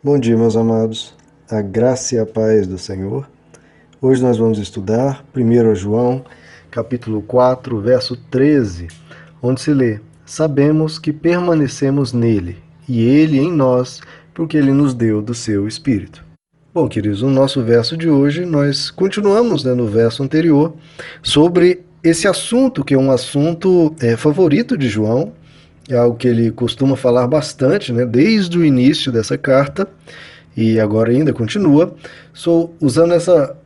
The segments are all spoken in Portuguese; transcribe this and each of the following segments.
Bom dia, meus amados. A graça e a paz do Senhor. Hoje nós vamos estudar 1 João, capítulo 4, verso 13, onde se lê: Sabemos que permanecemos nele, e ele em nós, porque ele nos deu do seu Espírito. Bom, queridos, no nosso verso de hoje, nós continuamos, no verso anterior, sobre esse assunto, que é um assunto favorito de João, é algo que ele costuma falar bastante, desde o início dessa carta, e agora ainda continua, usando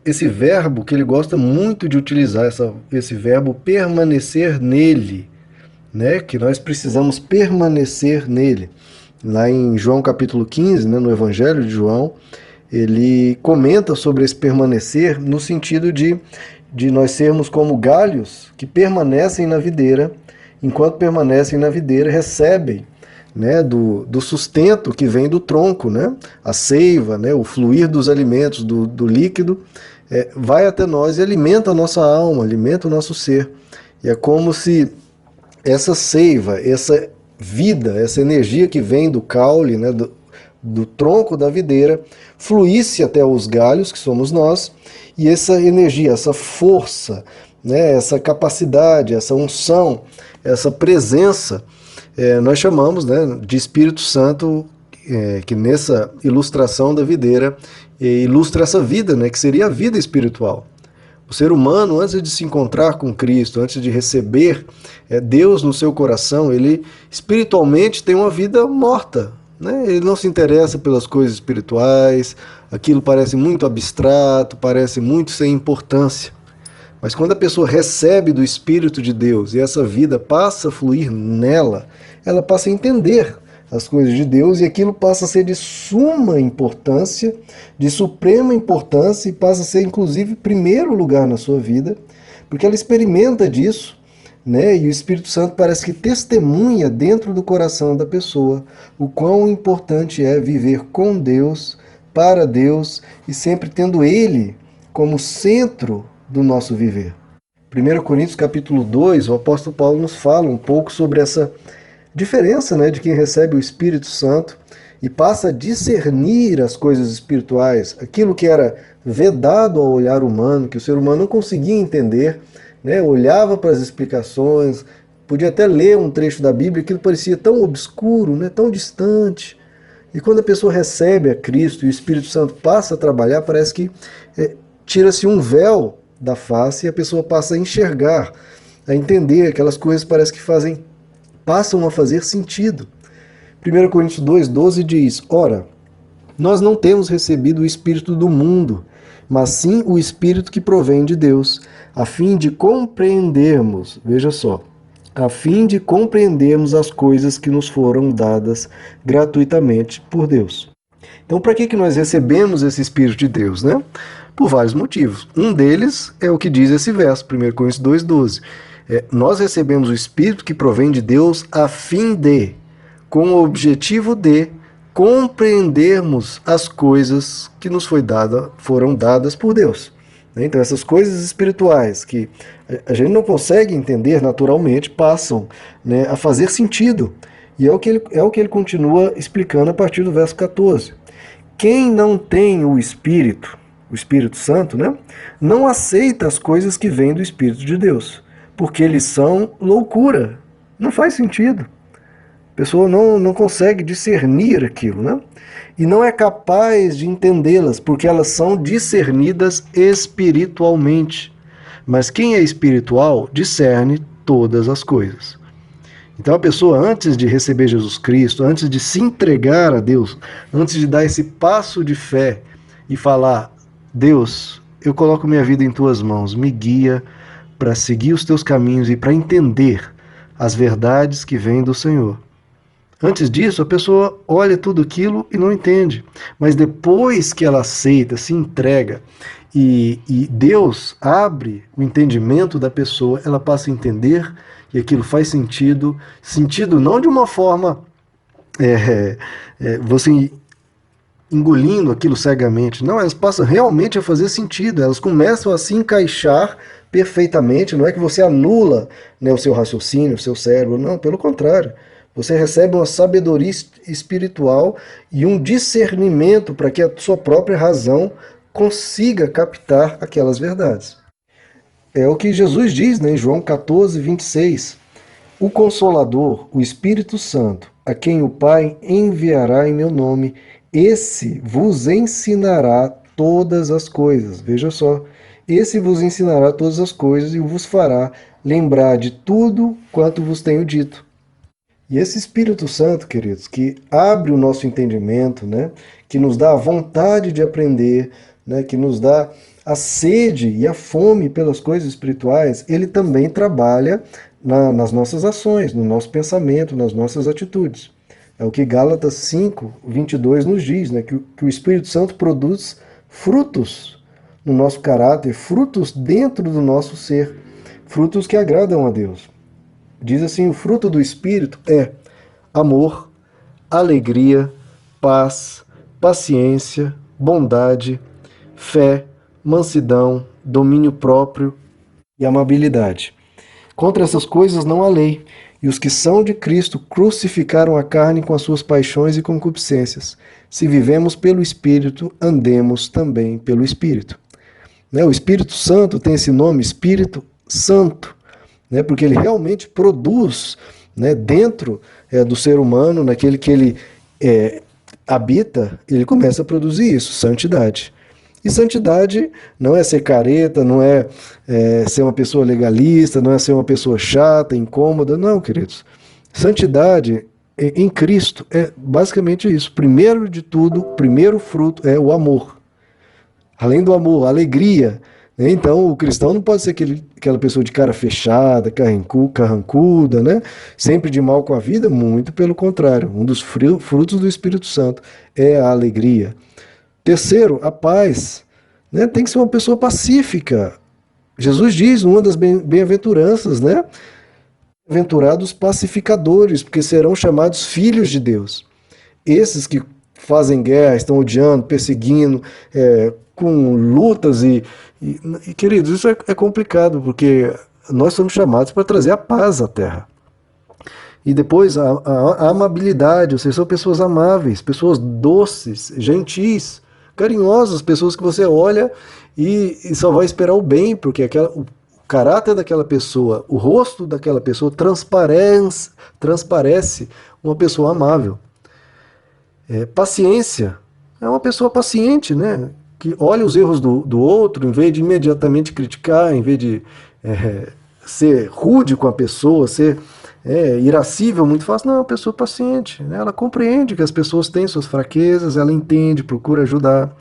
esse verbo que ele gosta muito de utilizar, esse verbo permanecer nele, que nós precisamos permanecer nele. Lá em João capítulo 15, no Evangelho de João, ele comenta sobre esse permanecer no sentido de nós sermos como galhos que permanecem na videira, enquanto permanecem na videira, recebem do sustento que vem do tronco, a seiva, o fluir dos alimentos, do líquido, vai até nós e alimenta a nossa alma, alimenta o nosso ser. E é como se essa seiva, essa vida, essa energia que vem do caule, do tronco da videira, fluísse até os galhos, que somos nós, e essa energia, essa força, essa capacidade, essa unção, essa presença, nós chamamos de Espírito Santo, que nessa ilustração da videira ilustra essa vida, que seria a vida espiritual. O ser humano, antes de se encontrar com Cristo, antes de receber Deus no seu coração, ele espiritualmente tem uma vida morta. Ele não se interessa pelas coisas espirituais, aquilo parece muito abstrato, parece muito sem importância. Mas quando a pessoa recebe do Espírito de Deus e essa vida passa a fluir nela, ela passa a entender as coisas de Deus e aquilo passa a ser de suma importância, de suprema importância e passa a ser inclusive primeiro lugar na sua vida, porque ela experimenta disso, e o Espírito Santo parece que testemunha dentro do coração da pessoa o quão importante é viver com Deus, para Deus e sempre tendo Ele como centro do nosso viver. 1 Coríntios capítulo 2, o apóstolo Paulo nos fala um pouco sobre essa diferença de quem recebe o Espírito Santo e passa a discernir as coisas espirituais, aquilo que era vedado ao olhar humano, que o ser humano não conseguia entender, olhava para as explicações, podia até ler um trecho da Bíblia, aquilo parecia tão obscuro, tão distante. E quando a pessoa recebe a Cristo e o Espírito Santo passa a trabalhar, parece que tira-se um véu da face e a pessoa passa a enxergar, a entender aquelas coisas, parece que passam a fazer sentido. 1 Coríntios 2,12 diz: Ora, nós não temos recebido o Espírito do mundo, mas sim o Espírito que provém de Deus, a fim de compreendermos, veja só, a fim de compreendermos as coisas que nos foram dadas gratuitamente por Deus. Então, para que nós recebemos esse Espírito de Deus, Por vários motivos. Um deles é o que diz esse verso, 1 Coríntios 2,12. Nós recebemos o Espírito que provém de Deus a fim de, com o objetivo de compreendermos as coisas que nos foram dadas por Deus. Então essas coisas espirituais que a gente não consegue entender naturalmente passam a fazer sentido. E é o que ele continua explicando a partir do verso 14. Quem não tem o Espírito Santo, não aceita as coisas que vêm do Espírito de Deus, porque eles são loucura. Não faz sentido. A pessoa não consegue discernir aquilo, E não é capaz de entendê-las, porque elas são discernidas espiritualmente. Mas quem é espiritual discerne todas as coisas. Então a pessoa, antes de receber Jesus Cristo, antes de se entregar a Deus, antes de dar esse passo de fé e falar: Deus, eu coloco minha vida em tuas mãos, me guia para seguir os teus caminhos e para entender as verdades que vêm do Senhor. Antes disso, a pessoa olha tudo aquilo e não entende. Mas depois que ela aceita, se entrega e Deus abre o entendimento da pessoa, ela passa a entender e aquilo faz sentido. Sentido não de uma forma você engolindo aquilo cegamente. Não, elas passam realmente a fazer sentido. Elas começam a se encaixar perfeitamente. Não é que você anula o seu raciocínio, o seu cérebro. Não, pelo contrário. Você recebe uma sabedoria espiritual e um discernimento para que a sua própria razão consiga captar aquelas verdades. É o que Jesus diz, né, em João 14, 26. O Consolador, o Espírito Santo, a quem o Pai enviará em meu nome, esse vos ensinará todas as coisas. Veja só, esse vos ensinará todas as coisas e vos fará lembrar de tudo quanto vos tenho dito. E esse Espírito Santo, queridos, que abre o nosso entendimento, né, que nos dá a vontade de aprender, né, que nos dá a sede e a fome pelas coisas espirituais, ele também trabalha nas nossas ações, no nosso pensamento, nas nossas atitudes. É o que Gálatas 5, 22 nos diz, né, que o Espírito Santo produz frutos no nosso caráter, frutos dentro do nosso ser, frutos que agradam a Deus. Diz assim, o fruto do Espírito é amor, alegria, paz, paciência, bondade, fé, mansidão, domínio próprio e amabilidade. Contra essas coisas não há lei, e os que são de Cristo crucificaram a carne com as suas paixões e concupiscências. Se vivemos pelo Espírito, andemos também pelo Espírito. O Espírito Santo tem esse nome, Espírito Santo, porque ele realmente produz, dentro do ser humano, naquele que ele habita, ele começa a produzir isso, santidade. E santidade não é ser careta, não é ser uma pessoa legalista, não é ser uma pessoa chata, incômoda, não, queridos. Santidade em Cristo é basicamente isso. Primeiro de tudo, o primeiro fruto é o amor. Além do amor, a alegria. Então, o cristão não pode ser aquela pessoa de cara fechada, carrancuda, né? Sempre de mal com a vida, muito pelo contrário. Um dos frutos do Espírito Santo é a alegria. Terceiro, a paz. Tem que ser uma pessoa pacífica. Jesus diz, numa das bem-aventuranças, Bem-aventurados pacificadores, porque serão chamados filhos de Deus. Esses que fazem guerra, estão odiando, perseguindo, com lutas queridos, isso é complicado, porque nós somos chamados para trazer a paz à terra. E depois a amabilidade, ou seja, são pessoas amáveis, pessoas doces, gentis, carinhosas, pessoas que você olha e só vai esperar o bem, porque o caráter daquela pessoa, o rosto daquela pessoa transparece uma pessoa amável. Paciência, é uma pessoa paciente, que olha os erros do outro, em vez de imediatamente criticar, em vez de ser rude com a pessoa, ser irascível muito fácil. Não, é uma pessoa paciente, ela compreende que as pessoas têm suas fraquezas, ela entende, procura ajudar.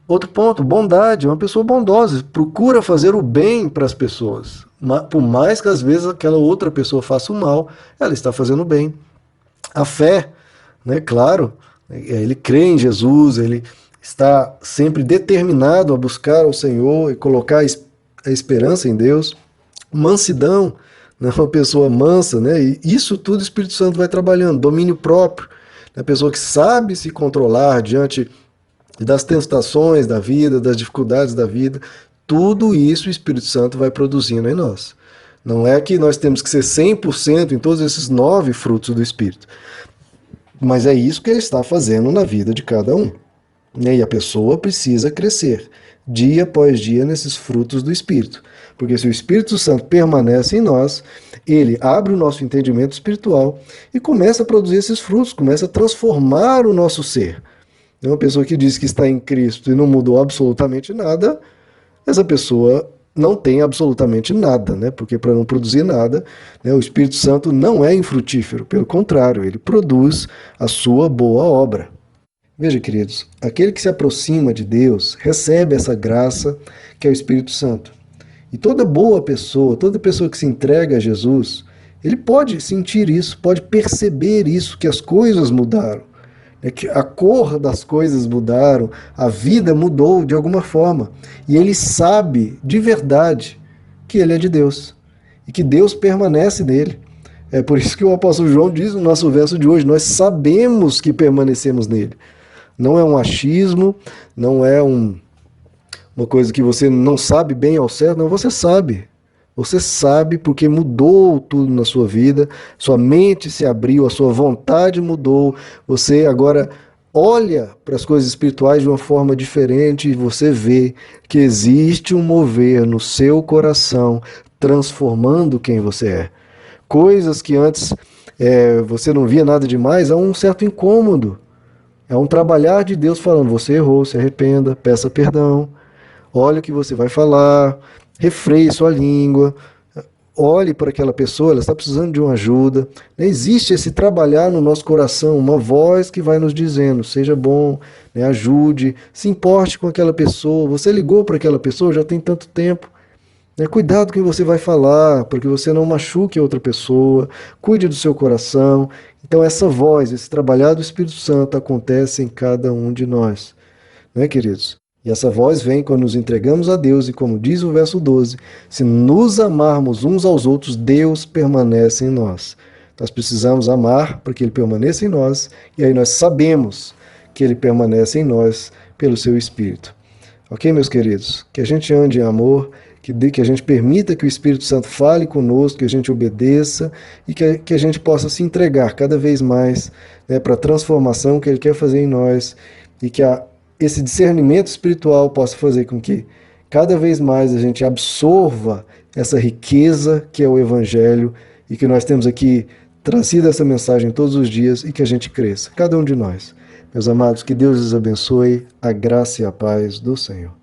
Outro ponto, bondade, uma pessoa bondosa, procura fazer o bem para as pessoas. Por mais que às vezes aquela outra pessoa faça o mal, ela está fazendo o bem. A fé, claro, ele crê em Jesus, ele está sempre determinado a buscar o Senhor e colocar a esperança em Deus. Mansidão, uma pessoa mansa, e isso tudo o Espírito Santo vai trabalhando. Domínio próprio, a pessoa que sabe se controlar diante das tentações da vida, das dificuldades da vida. Tudo isso o Espírito Santo vai produzindo em nós. Não é que nós temos que ser 100% em todos esses 9 frutos do Espírito. Mas é isso que ele está fazendo na vida de cada um. E a pessoa precisa crescer dia após dia nesses frutos do Espírito. Porque se o Espírito Santo permanece em nós, ele abre o nosso entendimento espiritual e começa a produzir esses frutos, começa a transformar o nosso ser. Uma pessoa que diz que está em Cristo e não mudou absolutamente nada, essa pessoa não tem absolutamente nada, porque para não produzir nada, o Espírito Santo não é infrutífero, pelo contrário, ele produz a sua boa obra. Veja, queridos, aquele que se aproxima de Deus recebe essa graça que é o Espírito Santo. E toda boa pessoa, toda pessoa que se entrega a Jesus, ele pode sentir isso, pode perceber isso, que as coisas mudaram, que a cor das coisas mudaram, a vida mudou de alguma forma. E ele sabe de verdade que ele é de Deus e que Deus permanece nele. É por isso que o apóstolo João diz no nosso verso de hoje, nós sabemos que permanecemos nele. Não é um achismo, não é uma coisa que você não sabe bem ao certo, não, você sabe. Você sabe porque mudou tudo na sua vida, sua mente se abriu, a sua vontade mudou, você agora olha para as coisas espirituais de uma forma diferente e você vê que existe um mover no seu coração transformando quem você é. Coisas que antes você não via nada demais, há um certo incômodo. É um trabalhar de Deus falando, você errou, se arrependa, peça perdão, olha o que você vai falar, refreie sua língua, olhe para aquela pessoa, ela está precisando de uma ajuda. Existe esse trabalhar no nosso coração, uma voz que vai nos dizendo, seja bom, né, ajude, se importe com aquela pessoa, você ligou para aquela pessoa já tem tanto tempo. Cuidado com o que você vai falar, para que você não machuque a outra pessoa, cuide do seu coração. Então essa voz, esse trabalhar do Espírito Santo acontece em cada um de nós, né, queridos? E essa voz vem quando nos entregamos a Deus e como diz o verso 12, se nos amarmos uns aos outros, Deus permanece em nós. Nós precisamos amar para que Ele permaneça em nós e aí nós sabemos que Ele permanece em nós pelo seu Espírito. Ok, meus queridos? Que a gente ande em amor, que a gente permita que o Espírito Santo fale conosco, que a gente obedeça e que a gente possa se entregar cada vez mais, né, para a transformação que Ele quer fazer em nós e que esse discernimento espiritual possa fazer com que cada vez mais a gente absorva essa riqueza que é o Evangelho e que nós temos aqui trazido essa mensagem todos os dias e que a gente cresça, cada um de nós. Meus amados, que Deus os abençoe, a graça e a paz do Senhor.